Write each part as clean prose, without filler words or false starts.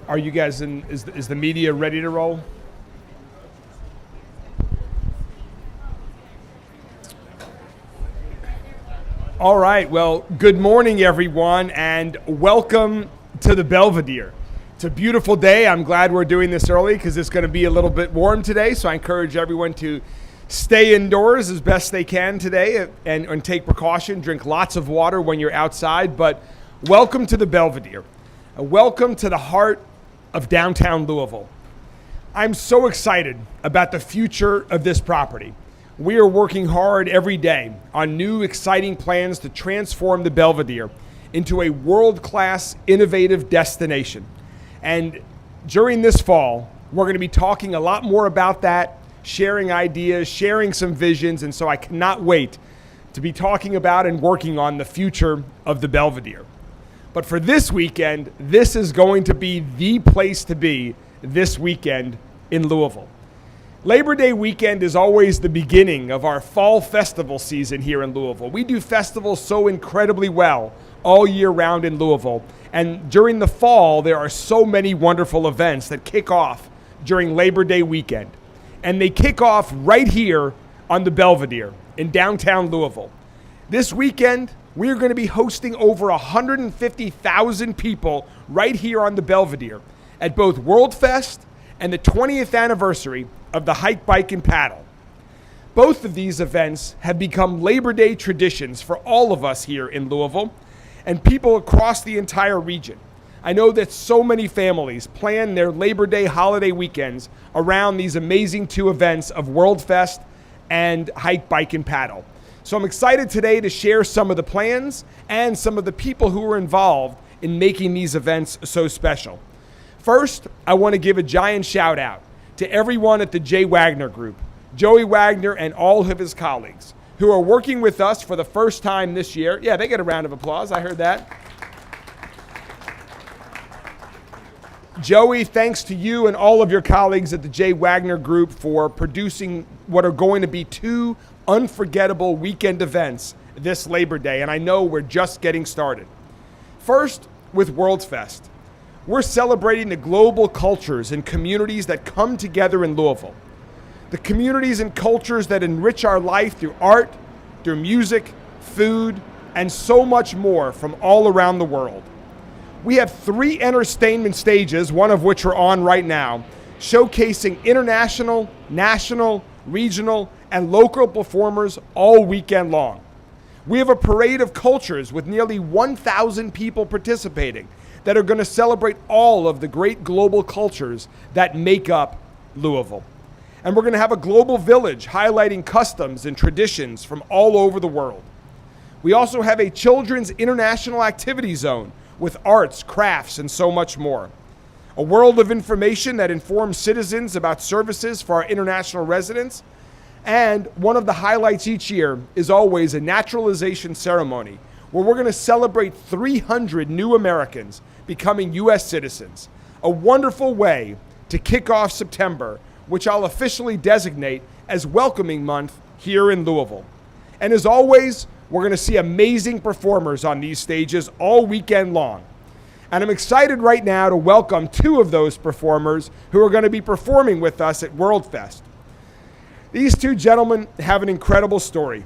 Are you guys in? Is the media ready to roll? All right. Well, good morning, everyone, and welcome to the Belvedere. It's a beautiful day. I'm glad we're doing this early because it's going to be a little bit warm today. So I encourage everyone to stay indoors as best they can today and take precaution. Drink lots of water when you're outside. But welcome to the Belvedere. Welcome to the heart of downtown Louisville. I'm so excited about the future of this property. We are working hard every day on new exciting plans to transform the Belvedere into a world-class innovative destination. And during this fall, we're going to be talking a lot more about that, sharing ideas, sharing some visions, and so I cannot wait to be talking about and working on the future of the Belvedere. But for this weekend, this is going to be the place to be this weekend in Louisville. Labor Day weekend is always the beginning of our fall festival season here in Louisville. We do festivals so incredibly well all year round in Louisville. And during the fall, there are so many wonderful events that kick off during Labor Day weekend. And they kick off right here on the Belvedere in downtown Louisville. This weekend, we are going to be hosting over 150,000 people right here on the Belvedere at both World Fest and the 20th anniversary of the Hike, Bike, and Paddle. Both of these events have become Labor Day traditions for all of us here in Louisville and people across the entire region. I know that so many families plan their Labor Day holiday weekends around these amazing two events of World Fest and Hike, Bike, and Paddle. So I'm excited today to share some of the plans and some of the people who were involved in making these events so special. First, I want to give a giant shout out to everyone at the J. Wagner Group, Joey Wagner and all of his colleagues who are working with us for the first time this year. Yeah, they get a round of applause. I heard that. Joey, thanks to you and all of your colleagues at the J. Wagner Group for producing what are going to be two unforgettable weekend events this Labor Day, and I know we're just getting started. First, with World's Fest. We're celebrating the global cultures and communities that come together in Louisville. The communities and cultures that enrich our life through art, through music, food, and so much more from all around the world. We have 3 entertainment stages, one of which we're on right now, showcasing international, national, regional, and local performers all weekend long. We have a parade of cultures with nearly 1,000 people participating that are going to celebrate all of the great global cultures that make up Louisville. And we're going to have a global village highlighting customs and traditions from all over the world. We also have a children's international activity zone with arts, crafts, and so much more. A world of information that informs citizens about services for our international residents. And one of the highlights each year is always a naturalization ceremony where we're going to celebrate 300 new Americans becoming U.S. citizens. A wonderful way to kick off September, which I'll officially designate as Welcoming Month here in Louisville. And as always, we're going to see amazing performers on these stages all weekend long. And I'm excited right now to welcome 2 of those performers who are going to be performing with us at World Fest. These 2 gentlemen have an incredible story.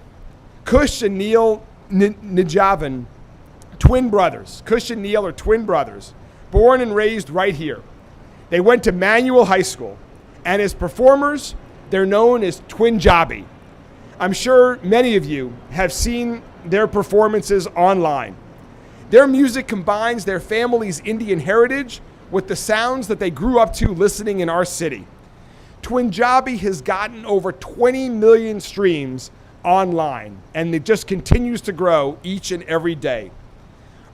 Kush and Neil Nijavan, twin brothers. Kush and Neil are twin brothers, born and raised right here. They went to Manual High School, and as performers, they're known as Twin Jobby. I'm sure many of you have seen their performances online. Their music combines their family's Indian heritage with the sounds that they grew up to listening in our city. Twin Jobby has gotten over 20 million streams online, and it just continues to grow each and every day.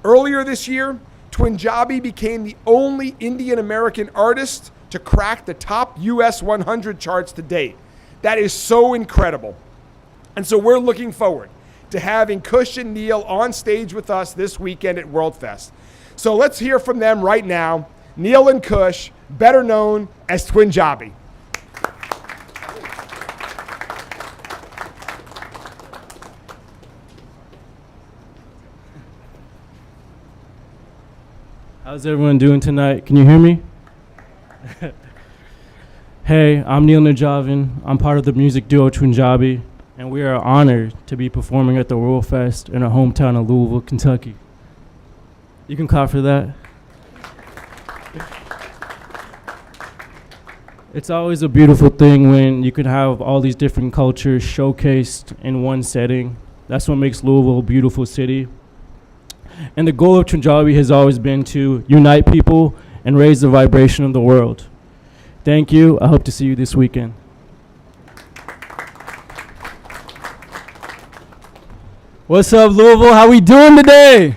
Earlier this year, Twin Jobby became the only Indian American artist to crack the top US 100 charts to date. That is so incredible. And so we're looking forward to having Kush and Neil on stage with us this weekend at World Fest. So let's hear from them right now. Neil and Kush, better known as Twin Jobby. How's everyone doing tonight? Can you hear me? Hey, I'm Neil Najavin. I'm part of the music duo Twinjabi, and we are honored to be performing at the World Fest in our hometown of Louisville, Kentucky. You can clap for that. It's always a beautiful thing when you can have all these different cultures showcased in one setting. That's what makes Louisville a beautiful city. And the goal of Twinjabi has always been to unite people and raise the vibration of the world. Thank you. I hope to see you this weekend. What's up, Louisville? How we doing today?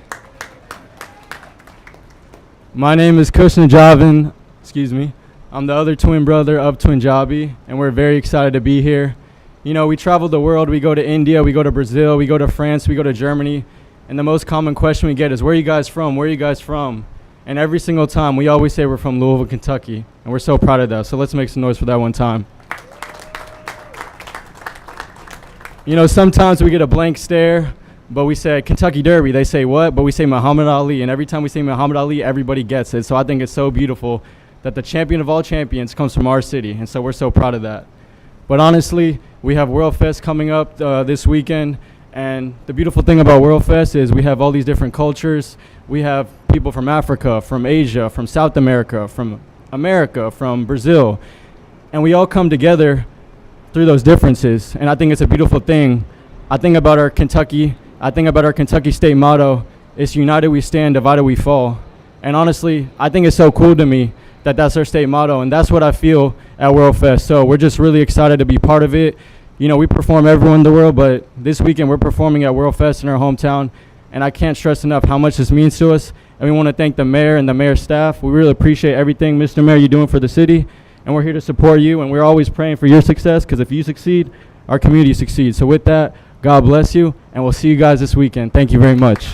My name is Kush Najavin. Excuse me. I'm the other twin brother of Twinjabi, and we're very excited to be here. You know, we travel the world. We go to India, we go to Brazil, we go to France, we go to Germany, and the most common question we get is, where are you guys from? Where are you guys from? And every single time, we always say we're from Louisville, Kentucky, and we're so proud of that. So let's make some noise for that one time. You know, sometimes we get a blank stare, but we say Kentucky Derby. They say what? But we say Muhammad Ali, and every time we say Muhammad Ali, everybody gets it. So I think it's so beautiful that the champion of all champions comes from our city, and so we're so proud of that. But honestly, we have World Fest coming up this weekend, and the beautiful thing about World Fest is we have all these different cultures. We have people from Africa, from Asia, from South America, from Brazil, and we all come together through those differences, and I think it's a beautiful thing. I think about our Kentucky state motto, it's united we stand, divided we fall. And honestly, I think it's so cool to me that that's our state motto, and that's what I feel at World Fest. So we're just really excited to be part of it. You know, we perform everywhere in the world, but this weekend we're performing at World Fest in our hometown, and I can't stress enough how much this means to us. And we want to thank the mayor and the mayor's staff. We really appreciate everything, Mr. Mayor, you're doing for the city, and we're here to support you, and we're always praying for your success, because if you succeed, our community succeeds. So with that, God bless you, and we'll see you guys this weekend. Thank you very much.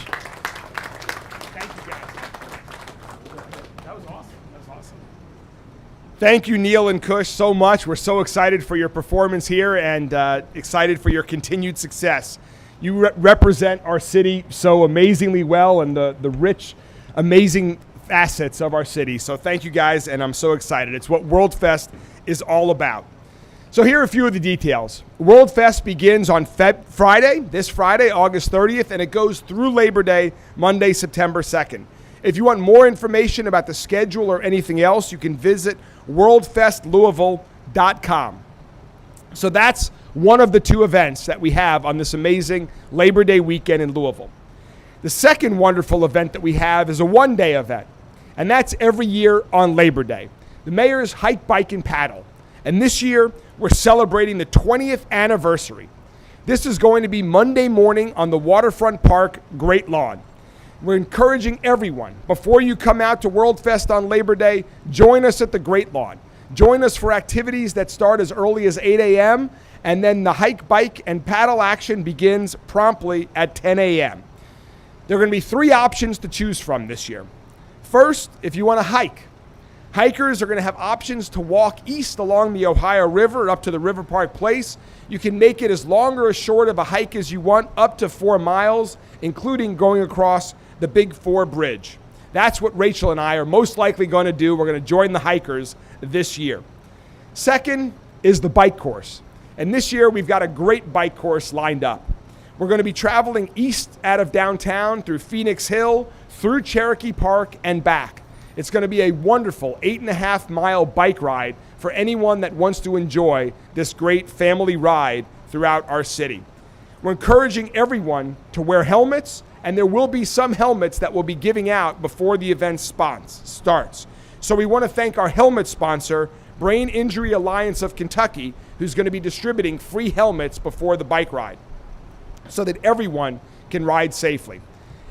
Thank you, Neil and Kush, so much. We're so excited for your performance here and excited for your continued success. You represent our city so amazingly well and the rich, amazing facets of our city. So thank you guys, and I'm so excited. It's what World Fest is all about. So here are a few of the details. World Fest begins on this Friday, August 30th, and it goes through Labor Day, Monday, September 2nd. If you want more information about the schedule or anything else, you can visit worldfestlouisville.com. So that's one of the two events that we have on this amazing Labor Day weekend in Louisville. The second wonderful event that we have is a one-day event, and that's every year on Labor Day. The Mayor's Hike, Bike, and Paddle. And this year, we're celebrating the 20th anniversary. This is going to be Monday morning on the Waterfront Park Great Lawn. We're encouraging everyone, before you come out to World Fest on Labor Day, join us at the Great Lawn. Join us for activities that start as early as 8 a.m., and then the hike, bike, and paddle action begins promptly at 10 a.m. There are going to be three options to choose from this year. First, if you want to hike, hikers are going to have options to walk east along the Ohio River up to the River Park Place. You can make it as long or as short of a hike as you want, up to 4 miles, including going across the Big Four Bridge. That's what Rachel and I are most likely going to do. We're going to join the hikers this year. Second is the bike course. And this year we've got a great bike course lined up. We're going to be traveling east out of downtown through Phoenix Hill, through Cherokee Park, and back. It's going to be a wonderful 8.5-mile bike ride for anyone that wants to enjoy this great family ride throughout our city. We're encouraging everyone to wear helmets, and there will be some helmets that we'll be giving out before the event starts. So we want to thank our helmet sponsor, Brain Injury Alliance of Kentucky, who's going to be distributing free helmets before the bike ride so that everyone can ride safely.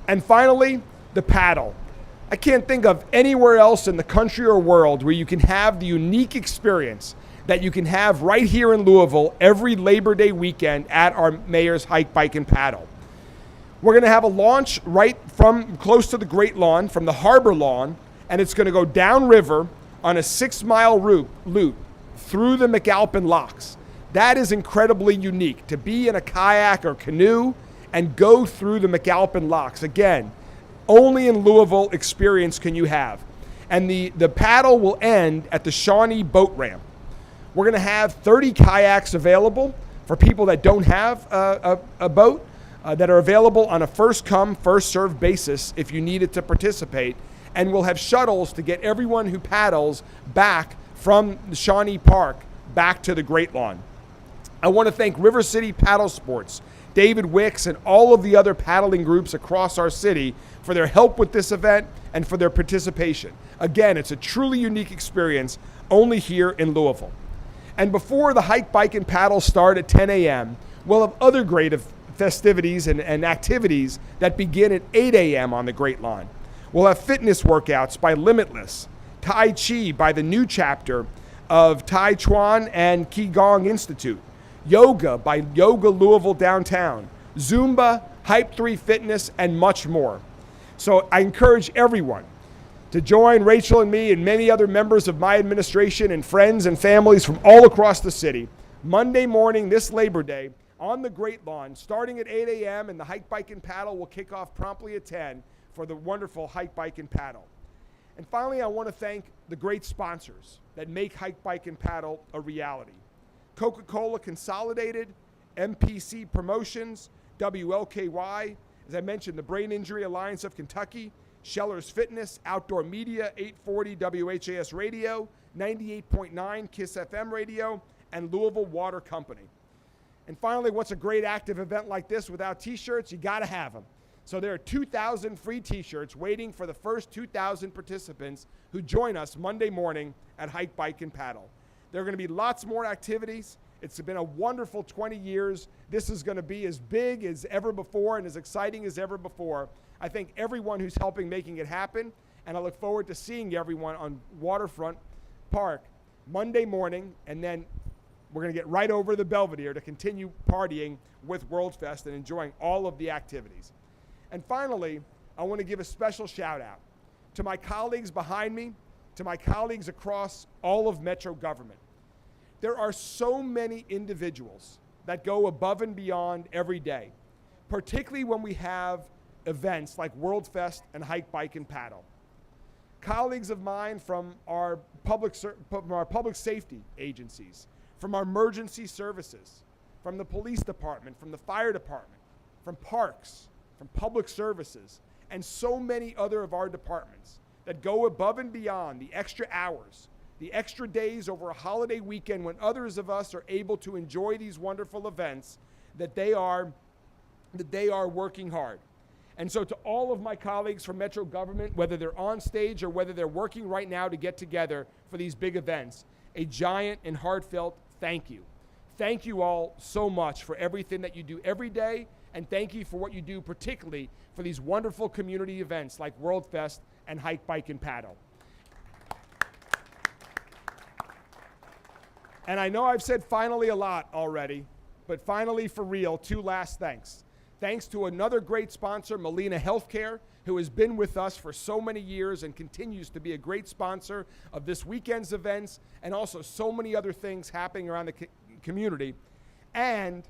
And finally, the paddle. I can't think of anywhere else in the country or world where you can have the unique experience that you can have right here in Louisville every Labor Day weekend at our Mayor's Hike, Bike, and Paddle. We're going to have a launch right from close to the Great Lawn, from the Harbor Lawn, and it's going to go downriver on a 6-mile loop through the McAlpin Locks. That is incredibly unique, to be in a kayak or canoe and go through the McAlpin Locks. Again, only in Louisville experience can you have. And the paddle will end at the Shawnee boat ramp. We're going to have 30 kayaks available for people that don't have a boat, that are available on a first-come, first-served basis if you needed to participate. And we'll have shuttles to get everyone who paddles back from the Shawnee Park back to the Great Lawn. I want to thank River City Paddle Sports, David Wicks, and all of the other paddling groups across our city for their help with this event and for their participation. Again, it's a truly unique experience only here in Louisville. And before the hike, bike, and paddle start at 10 a.m., we'll have other great festivities and activities that begin at 8 a.m. on the Great Lawn. We'll have fitness workouts by Limitless, Tai Chi by the new chapter of Tai Chuan and Qigong Institute, yoga by Yoga Louisville Downtown, Zumba, Hype 3 Fitness, and much more. So I encourage everyone to join Rachel and me and many other members of my administration and friends and families from all across the city Monday morning this Labor Day on the Great Lawn, starting at 8 a.m. and the hike, bike, and paddle will kick off promptly at 10 for the wonderful hike, bike, and paddle. And finally, I want to thank the great sponsors that make hike, bike, and paddle a reality. Coca-Cola Consolidated, MPC Promotions, WLKY, as I mentioned, the Brain Injury Alliance of Kentucky, Scheller's Fitness, Outdoor Media, 840 WHAS Radio, 98.9 KISS FM Radio, and Louisville Water Company. And finally, what's a great active event like this without t-shirts? You got to have them. So there are 2,000 free t-shirts waiting for the first 2,000 participants who join us Monday morning at Hike, Bike, and Paddle. There are going to be lots more activities. It's been a wonderful 20 years. This is going to be as big as ever before and as exciting as ever before. I thank everyone who's helping making it happen, and I look forward to seeing everyone on Waterfront Park Monday morning, and then we're going to get right over to the Belvedere to continue partying with World Fest and enjoying all of the activities. And finally, I want to give a special shout out to my colleagues behind me, to my colleagues across all of Metro government. There are so many individuals that go above and beyond every day, particularly when we have events like World Fest and Hike, Bike, and Paddle. Colleagues of mine from our public safety agencies, from our emergency services, from the police department, from the fire department, from parks, from public services, and so many other of our departments that go above and beyond the extra hours, the extra days over a holiday weekend when others of us are able to enjoy these wonderful events, that they are working hard. And so to all of my colleagues from Metro government, whether they're on stage or whether they're working right now to get together for these big events, a giant and heartfelt thank you. Thank you all so much for everything that you do every day, and thank you for what you do particularly for these wonderful community events like World Fest and Hike, Bike, and Paddle. And I know I've said finally a lot already, but finally for real, two last thanks. Thanks to another great sponsor, Molina Healthcare, who has been with us for so many years and continues to be a great sponsor of this weekend's events and also so many other things happening around the community. And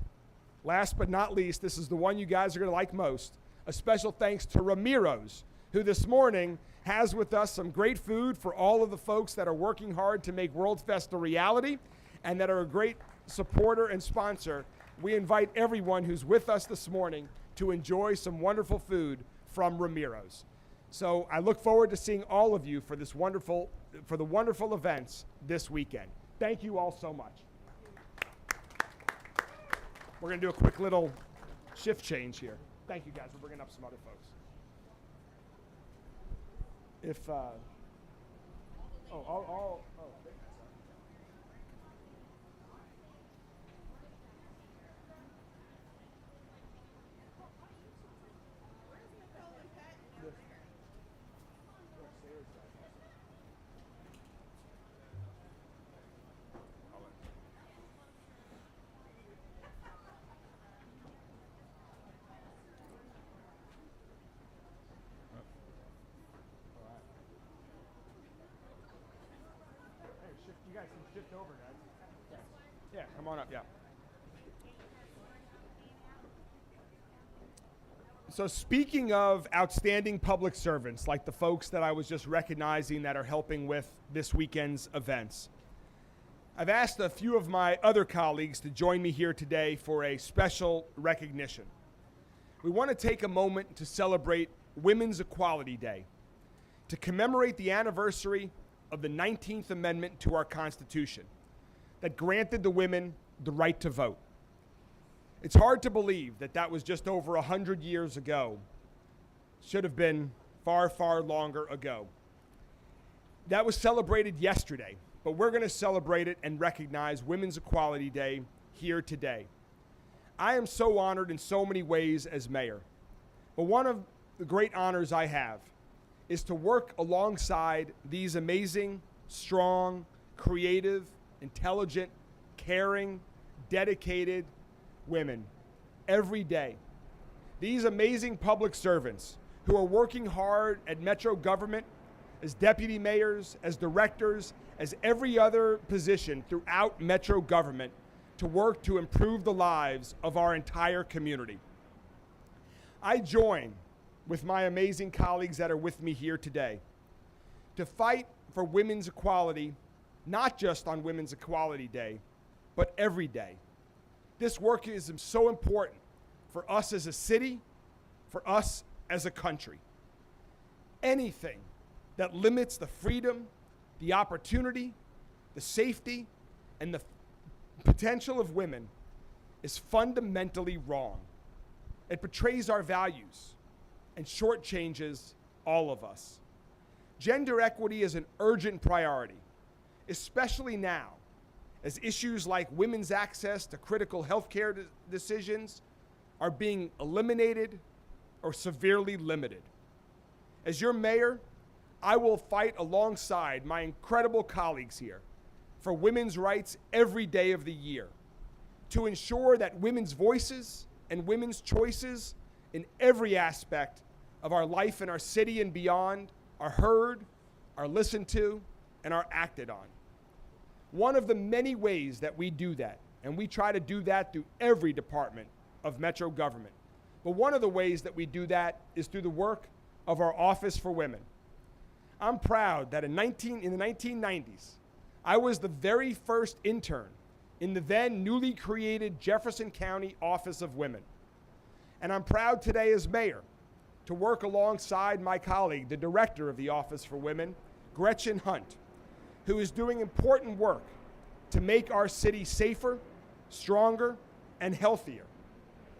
last but not least, this is the one you guys are going to like most, a special thanks to Ramiro's, who this morning has with us some great food for all of the folks that are working hard to make World Fest a reality and that are a great supporter and sponsor. We invite everyone who's with us this morning to enjoy some wonderful food from Ramiro's. So I look forward to seeing all of you for the wonderful events this weekend. Thank you all so much. We're going to do a quick little shift change here. Thank you, guys. We're bringing up some other folks. You guys can shift over, guys. Yeah, come on up, yeah. So speaking of outstanding public servants, like the folks that I was just recognizing that are helping with this weekend's events, I've asked a few of my other colleagues to join me here today for a special recognition. We want to take a moment to celebrate Women's Equality Day, to commemorate the anniversary of the 19th Amendment to our Constitution that granted the women the right to vote. It's hard to believe that that was just over 100 years ago. Should have been far, far longer ago. That was celebrated yesterday, but we're going to celebrate it and recognize Women's Equality Day here today. I am so honored in so many ways as mayor, but one of the great honors I have is to work alongside these amazing, strong, creative, intelligent, caring, dedicated women every day. These amazing public servants who are working hard at Metro government as deputy mayors, as directors, as every other position throughout Metro government to work to improve the lives of our entire community. I join with my amazing colleagues that are with me here today to fight for women's equality, not just on Women's Equality Day, but every day. This work is so important for us as a city, for us as a country. Anything that limits the freedom, the opportunity, the safety, and the potential of women is fundamentally wrong. It betrays our values and shortchanges all of us. Gender equity is an urgent priority, especially now, as issues like women's access to critical healthcare decisions are being eliminated or severely limited. As your mayor, I will fight alongside my incredible colleagues here for women's rights every day of the year to ensure that women's voices and women's choices in every aspect of our life in our city and beyond are heard, are listened to, and are acted on. One of the many ways that we do that, and we try to do that through every department of Metro government, but one of the ways that we do that is through the work of our Office for Women. I'm proud that in the 1990s, I was the very first intern in the then newly created Jefferson County Office of Women. And I'm proud today as mayor to work alongside my colleague, the director of the Office for Women, Gretchen Hunt, who is doing important work to make our city safer, stronger, and healthier.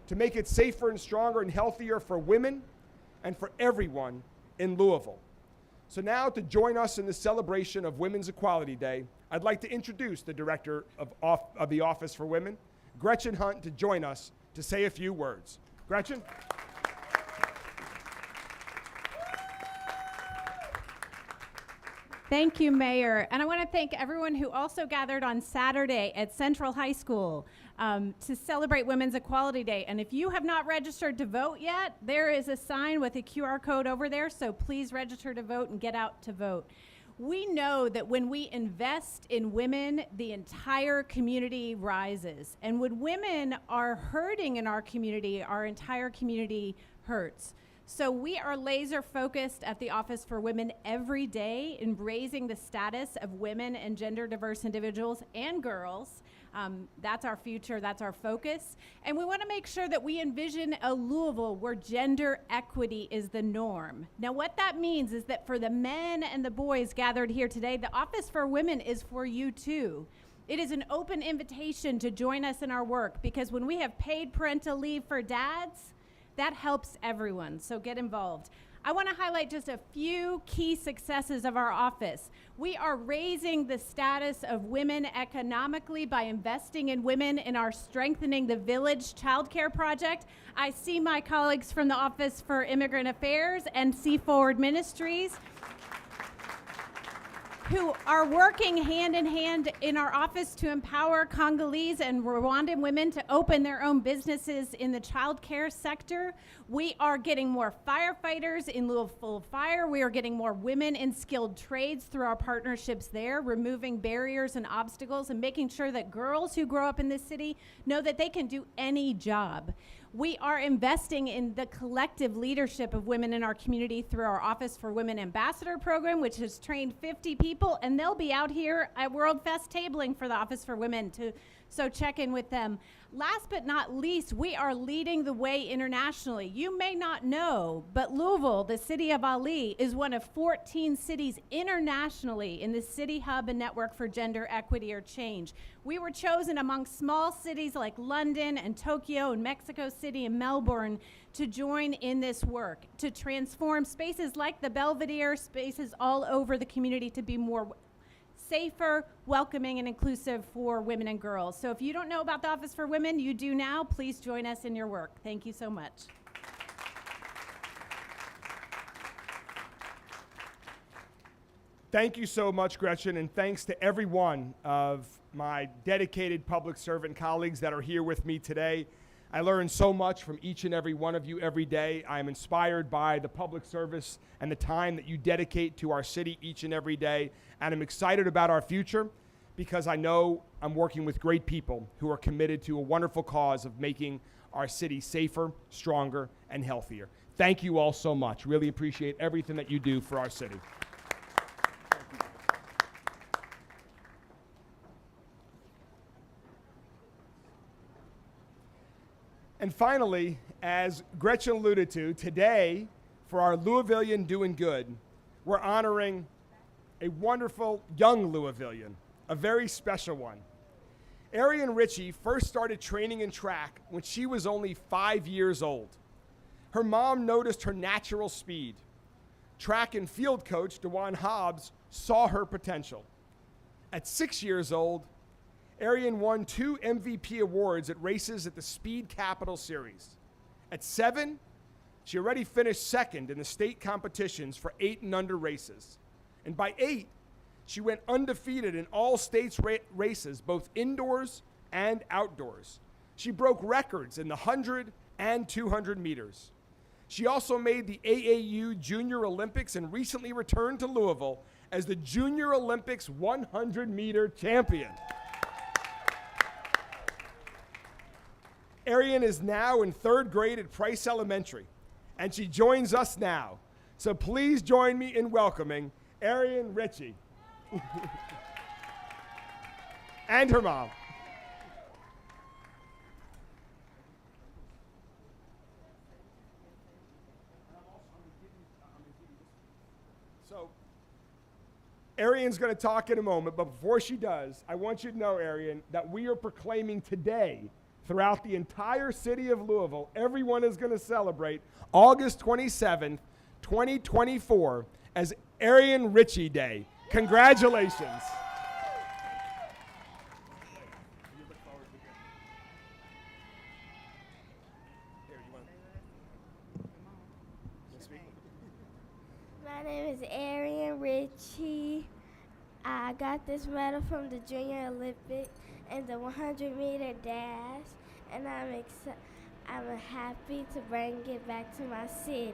To make it safer and stronger and healthier for women and for everyone in Louisville. So now, to join us in the celebration of Women's Equality Day, I'd like to introduce the director of the Office for Women, Gretchen Hunt, to join us to say a few words. Gretchen? Thank you, Mayor. And I want to thank everyone who also gathered on Saturday at Central High School to celebrate Women's Equality Day. And if you have not registered to vote yet, there is a sign with a QR code over there, so please register to vote and get out to vote. We know that when we invest in women, the entire community rises. And when women are hurting in our entire community hurts. So we are laser focused at the Office for Women every day in raising the status of women and gender diverse individuals and girls. That's our future, that's our focus. And we want to make sure that we envision a Louisville where gender equity is the norm. Now what that means is that for the men and the boys gathered here today, the Office for Women is for you too. It is an open invitation to join us in our work, because when we have paid parental leave for dads, that helps everyone, so get involved. I want to highlight just a few key successes of our office. We are raising the status of women economically by investing in women in our Strengthening the Village Child Care Project. I see my colleagues from the Office for Immigrant Affairs and See Forward Ministries, who are working hand in hand in our office to empower Congolese and Rwandan women to open their own businesses in the child care sector. We are getting more firefighters in Louisville Fire. We are getting more women in skilled trades through our partnerships there, removing barriers and obstacles and making sure that girls who grow up in this city know that they can do any job. We are investing in the collective leadership of women in our community through our Office for Women Ambassador program, which has trained 50 people, and they'll be out here at World Fest tabling for the Office for Women, so check in with them. Last but not least, we are leading the way internationally. You may not know, but Louisville, the city of Ali, is one of 14 cities internationally in the City Hub and Network for Gender Equity or Change. We were chosen among small cities like London and Tokyo and Mexico City and Melbourne to join in this work, to transform spaces like the Belvedere, spaces all over the community to be more safer, welcoming, and inclusive for women and girls. So if you don't know about the Office for Women, you do now. Please join us in your work. Thank you so much. Thank you so much, Gretchen, and thanks to every one of my dedicated public servant colleagues that are here with me today. I learn so much from each and every one of you every day. I am inspired by the public service and the time that you dedicate to our city each and every day. And I'm excited about our future because I know I'm working with great people who are committed to a wonderful cause of making our city safer, stronger, and healthier. Thank you all so much. Really appreciate everything that you do for our city. And finally, as Gretchen alluded to, today, for our Louisvillian Doing Good, we're honoring a wonderful young Louisvillian, a very special one. Arian Ritchie first started training in track when she was only 5 years old. Her mom noticed her natural speed. Track and field coach DeJuan Hobbs saw her potential. At 6 years old, Arian won 2 MVP awards at races at the Speed Capital Series. At 7, she already finished second in the state competitions for 8 and under races. And by 8, she went undefeated in all states races, both indoors and outdoors. She broke records in the 100 and 200 meters. She also made the AAU Junior Olympics and recently returned to Louisville as the Junior Olympics 100-meter champion. Arian is now in 3rd grade at Price Elementary, and she joins us now. So please join me in welcoming Arian Ritchie and her mom. So Arian's going to talk in a moment, but before she does, I want you to know, Arian, that we are proclaiming today throughout the entire city of Louisville, everyone is going to celebrate August 27th, 2024 as Arian Ritchie Day. Congratulations. My name is Arian Ritchie. I got this medal from the Junior Olympics and the 100-meter dash, and I'm happy to bring it back to my city.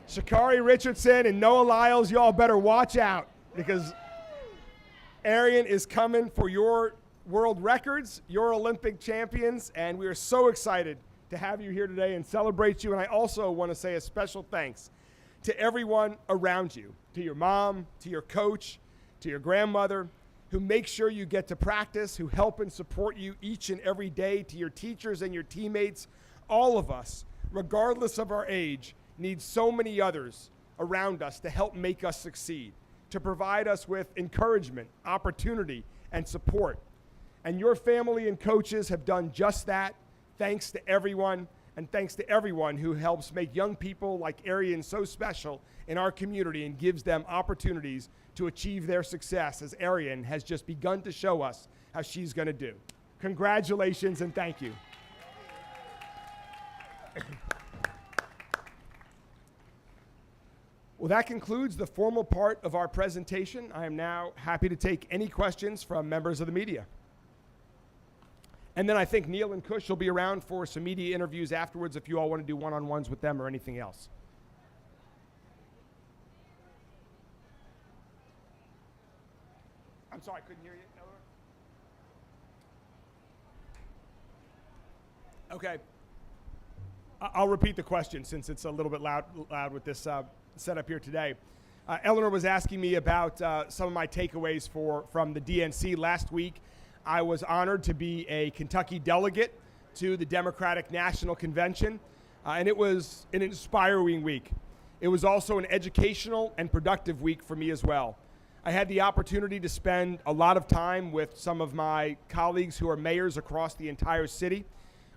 Shakari Richardson and Noah Lyles, y'all better watch out because Arian is coming for your world records, your Olympic champions, and we are so excited to have you here today and celebrate you. And I also want to say a special thanks to everyone around you, to your mom, to your coach, to your grandmother, who make sure you get to practice, who help and support you each and every day, to your teachers and your teammates. All of us, regardless of our age, need so many others around us to help make us succeed, to provide us with encouragement, opportunity, and support. And your family and coaches have done just that. Thanks to everyone, and thanks to everyone who helps make young people like Arian so special in our community and gives them opportunities to achieve their success, as Arian has just begun to show us how she's going to do. Congratulations and thank you. Well, that concludes the formal part of our presentation. I am now happy to take any questions from members of the media. And then I think Neil and Kush will be around for some media interviews afterwards if you all want to do one-on-ones with them or anything else. I'm sorry, I couldn't hear you, Eleanor. Okay. I'll repeat the question since it's a little bit loud with this setup here today. Eleanor was asking me about some of my takeaways from the DNC last week. I was honored to be a Kentucky delegate to the Democratic National Convention, and it was an inspiring week. It was also an educational and productive week for me as well. I had the opportunity to spend a lot of time with some of my colleagues who are mayors across the entire city.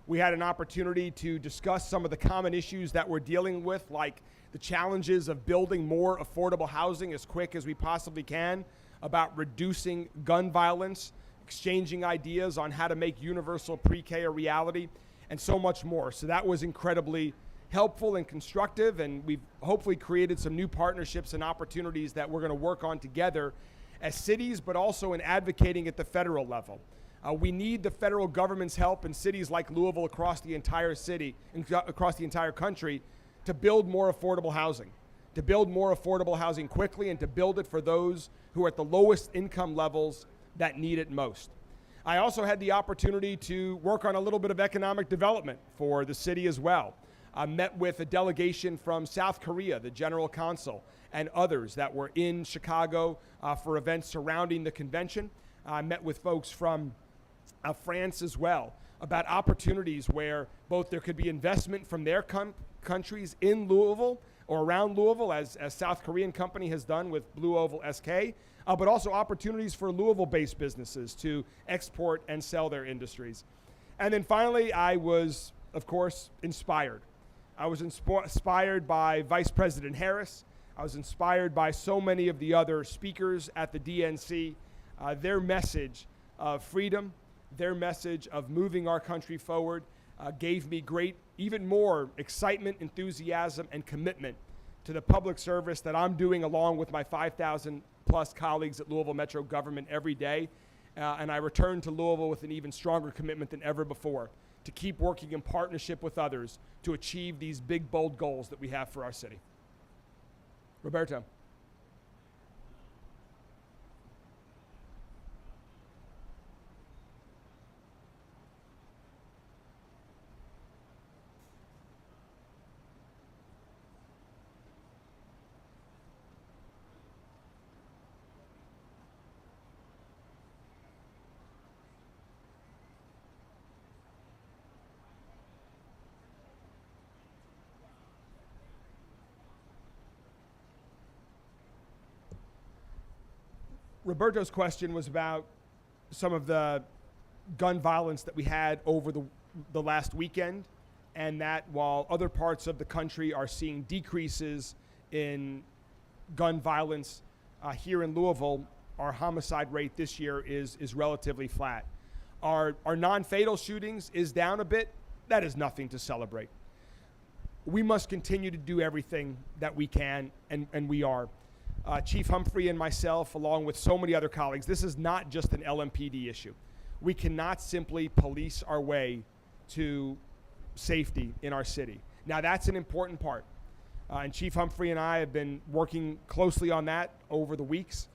We had an opportunity to discuss some of the common issues that we're dealing with, like the challenges of building more affordable housing as quick as we possibly can, about reducing gun violence, exchanging ideas on how to make universal pre-K a reality, and so much more. So that was incredibly helpful and constructive, and we've hopefully created some new partnerships and opportunities that we're going to work on together as cities, but also in advocating at the federal level. We need the federal government's help in cities like Louisville across the entire city, across the entire country, to build more affordable housing, quickly, and to build it for those who are at the lowest income levels that need it most. I also had the opportunity to work on a little bit of economic development for the city as well. I met with a delegation from South Korea, the general consul, and others that were in Chicago for events surrounding the convention. I met with folks from France as well about opportunities where both there could be investment from their countries in Louisville or around Louisville, as South Korean company has done with Blue Oval SK, but also opportunities for Louisville-based businesses to export and sell their industries. And then finally, I was, of course, inspired. I was inspired by Vice President Harris. I was inspired by so many of the other speakers at the DNC. Their message of freedom, their message of moving our country forward gave me great, even more excitement, enthusiasm, and commitment to the public service that I'm doing along with my 5,000 plus colleagues at Louisville Metro government every day. And I return to Louisville with an even stronger commitment than ever before to keep working in partnership with others to achieve these big, bold goals that we have for our city. Roberto. Roberto's question was about some of the gun violence that we had over the last weekend, and that while other parts of the country are seeing decreases in gun violence, here in Louisville, our homicide rate this year is relatively flat. Our non-fatal shootings is down a bit. That is nothing to celebrate. We must continue to do everything that we can, and we are. Chief Humphrey and myself, along with so many other colleagues, this is not just an LMPD issue. We cannot simply police our way to safety in our city. Now, that's an important part. And Chief Humphrey and I have been working closely on that over the weeks.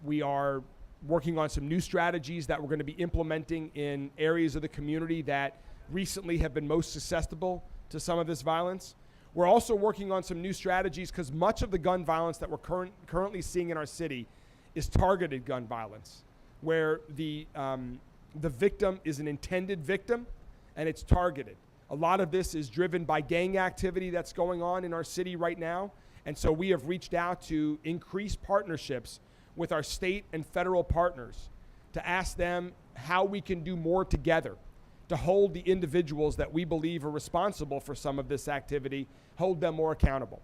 We are working on some new strategies that we're going to be implementing in areas of the community that recently have been most susceptible to some of this violence. We're also working on some new strategies because much of the gun violence that we're currently seeing in our city is targeted gun violence, where the victim is an intended victim and it's targeted. A lot of this is driven by gang activity that's going on in our city right now. And so we have reached out to increase partnerships with our state and federal partners to ask them how we can do more together to hold the individuals that we believe are responsible for some of this activity, hold them more accountable.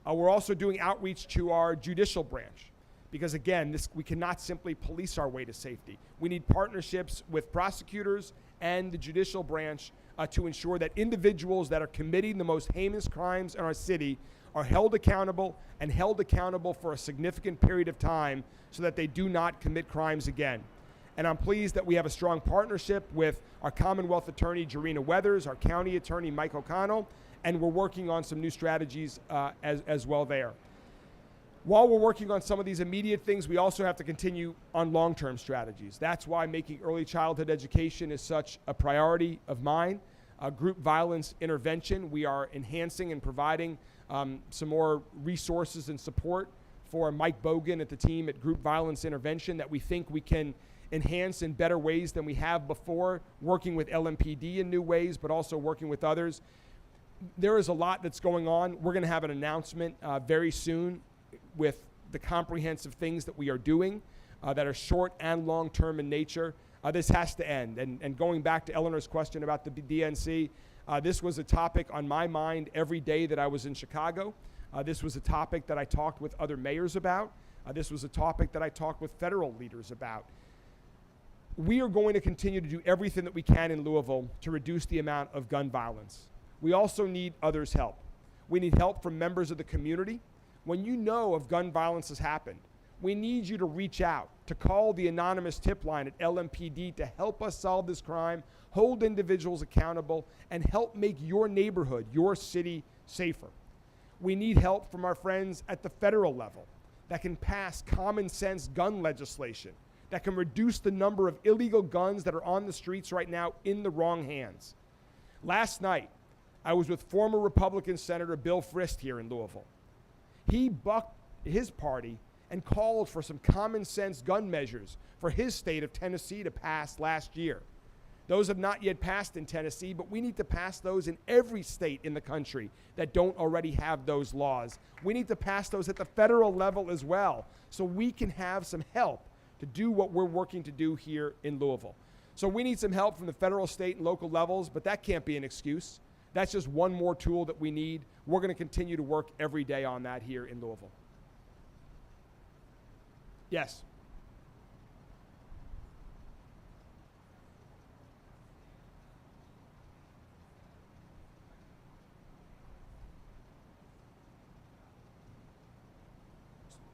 We're also doing outreach to our judicial branch because, again, we cannot simply police our way to safety. We need partnerships with prosecutors and the judicial branch to ensure that individuals that are committing the most heinous crimes in our city are held accountable and held accountable for a significant period of time so that they do not commit crimes again. And I'm pleased that we have a strong partnership with our Commonwealth Attorney, Jarena Weathers, our County Attorney, Mike O'Connell, and we're working on some new strategies as well there. While we're working on some of these immediate things, we also have to continue on long-term strategies. That's why making early childhood education is such a priority of mine. group violence intervention. We are enhancing and providing some more resources and support for Mike Bogan at the team at Group Violence Intervention that we think we can enhance in better ways than we have before, working with LMPD in new ways, but also working with others. There is a lot that's going on. We're going to have an announcement very soon with the comprehensive things that we are doing that are short and long-term in nature. This has to end. And going back to Eleanor's question about the DNC, this was a topic on my mind every day that I was in Chicago. This was a topic that I talked with other mayors about. This was a topic that I talked with federal leaders about. We are going to continue to do everything that we can in Louisville to reduce the amount of gun violence. We also need others' help. We need help from members of the community. When you know of gun violence has happened, we need you to reach out, to call the anonymous tip line at LMPD to help us solve this crime, hold individuals accountable, and help make your neighborhood, your city, safer. We need help from our friends at the federal level that can pass common sense gun legislation, that can reduce the number of illegal guns that are on the streets right now in the wrong hands. Last night, I was with former Republican Senator Bill Frist here in Louisville. He bucked his party and called for some common sense gun measures for his state of Tennessee to pass last year. Those have not yet passed in Tennessee, but we need to pass those in every state in the country that don't already have those laws. We need to pass those at the federal level as well, so we can have some help to do what we're working to do here in Louisville. So we need some help from the federal, state, and local levels, but that can't be an excuse. That's just one more tool that we need. We're going to continue to work every day on that here in Louisville. Yes.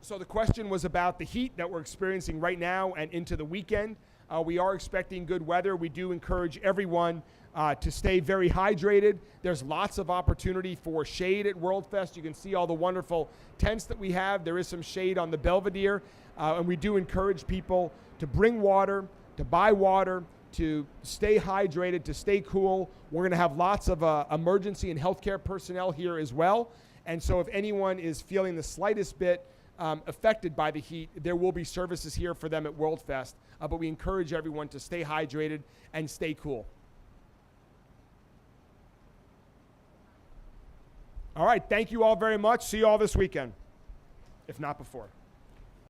So the question was about the heat that we're experiencing right now and into the weekend. We are expecting good weather. We do encourage everyone to stay very hydrated. There's lots of opportunity for shade at World Fest. You can see all the wonderful tents that we have. There is some shade on the Belvedere. And we do encourage people to bring water, to buy water, to stay hydrated, to stay cool. We're going to have lots of emergency and healthcare personnel here as well. And so if anyone is feeling the slightest bit affected by the heat, there will be services here for them at World Fest. But we encourage everyone to stay hydrated and stay cool. All right, thank you all very much. See you all this weekend, if not before.